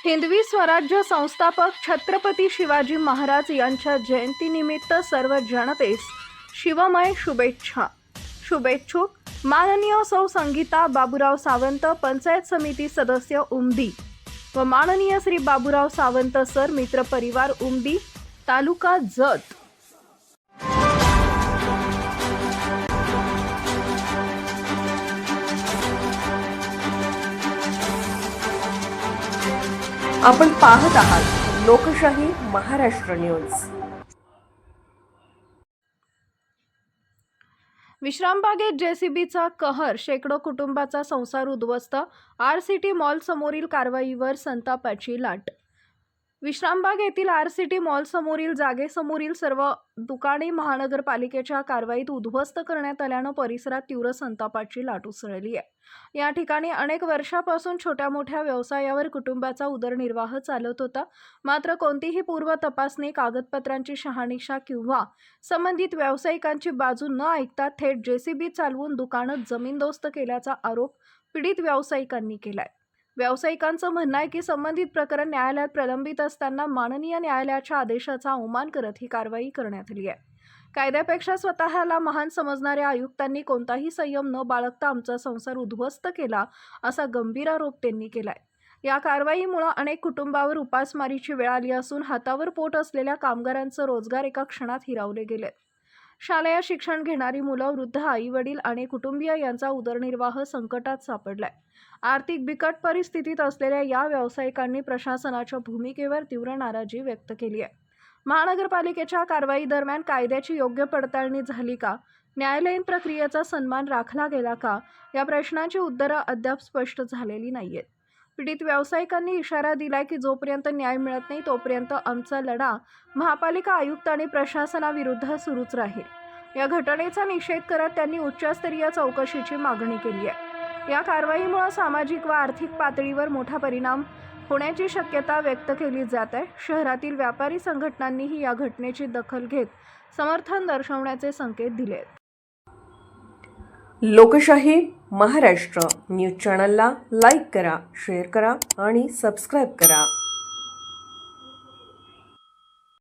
हिंदवी स्वराज्य संस्थापक छत्रपती शिवाजी महाराज यांच्या जयंतीनिमित्त सर्व जनतेस शिवमय शुभेच्छा. शुभेच्छुक माननीय सौ संगीता बाबूराव सावंत, पंचायत समिती सदस्य उमदी, व माननीय श्री बाबूराव सावंत सर, मित्र परिवार उमदी, तालुका जत. आपण पाहत आहात लोकशाही महाराष्ट्र न्यूज. विश्रामबागेत जेसीबीचा कहर, शेकडो कुटुंबाचा संसार उद्ध्वस्त. आरसीटी मॉल समोरील कारवाईवर संतापाची लाट. विश्रामबाग येथील आरसीटी मॉल समोरील जागेसमोरील सर्व दुकाने महानगरपालिकेच्या कारवाईत उद्ध्वस्त करण्यात आल्यानं परिसरात तीव्र संतापाची लाट उसळली आहे. या ठिकाणी अनेक वर्षापासून छोट्या मोठ्या व्यवसायावर कुटुंबाचा उदरनिर्वाह चालत होता. मात्र कोणतीही पूर्व तपासणी, कागदपत्रांची शहानिशा किंवा संबंधित व्यावसायिकांची बाजू न ऐकता थेट जेसीबी चालवून दुकानं जमीनदोस्त केल्याचा आरोप पीडित व्यावसायिकांनी केलाय. व्यावसायिकांचं म्हणणं आहे की संबंधित प्रकरण न्यायालयात प्रलंबित असताना माननीय न्यायालयाच्या आदेशाचा अवमान करत ही कारवाई करण्यात आली आहे. कायद्यापेक्षा स्वतःला महान समजणाऱ्या आयुक्तांनी कोणताही संयम न बाळगता आमचा संसार उद्ध्वस्त केला, असा गंभीर आरोप त्यांनी केलाय. या कारवाईमुळे अनेक कुटुंबावर उपासमारीची वेळ आली असून हातावर पोट असलेल्या कामगारांचं रोजगार एका क्षणात हिरावले गेले. शालेय शिक्षण घेणारी मुलं, वृद्ध आई-वडील आणि कुटुंबीय यांचा उदरनिर्वाह संकटात सापडलाय. आर्थिक बिकट परिस्थितीत असलेल्या या व्यावसायिकांनी प्रशासनाच्या भूमिकेवर तीव्र नाराजी व्यक्त केली आहे. महानगरपालिकेच्या कारवाई दरम्यान कायद्याची योग्य पडताळणी झाली का? न्यायालयीन प्रक्रियेचा सन्मान राखला गेला का? या प्रश्नांची उत्तरं अद्याप स्पष्ट झालेली नाहीयेत. पीडित व्यावसायिकांनी इशारा दिलाय की जोपर्यंत न्याय मिळत नाही तोपर्यंत आमचा लढा महापालिका आयुक्त आणि प्रशासनाविरुद्ध सुरूच राहील. या घटनेचा निषेध करत त्यांनी उच्चस्तरीय चौकशीची मागणी केली आहे. या कारवाईमुळे सामाजिक व आर्थिक पातळीवर मोठा परिणाम होण्याची शक्यता व्यक्त केली जात आहे. शहरातील व्यापारी संघटनांनीही या घटनेची दखल घेत समर्थन दर्शवण्याचे संकेत दिले आहेत. लोकशाही महाराष्ट्र न्यूज चॅनलला लाईक करा, शेअर करा आणि सबस्क्राईब करा.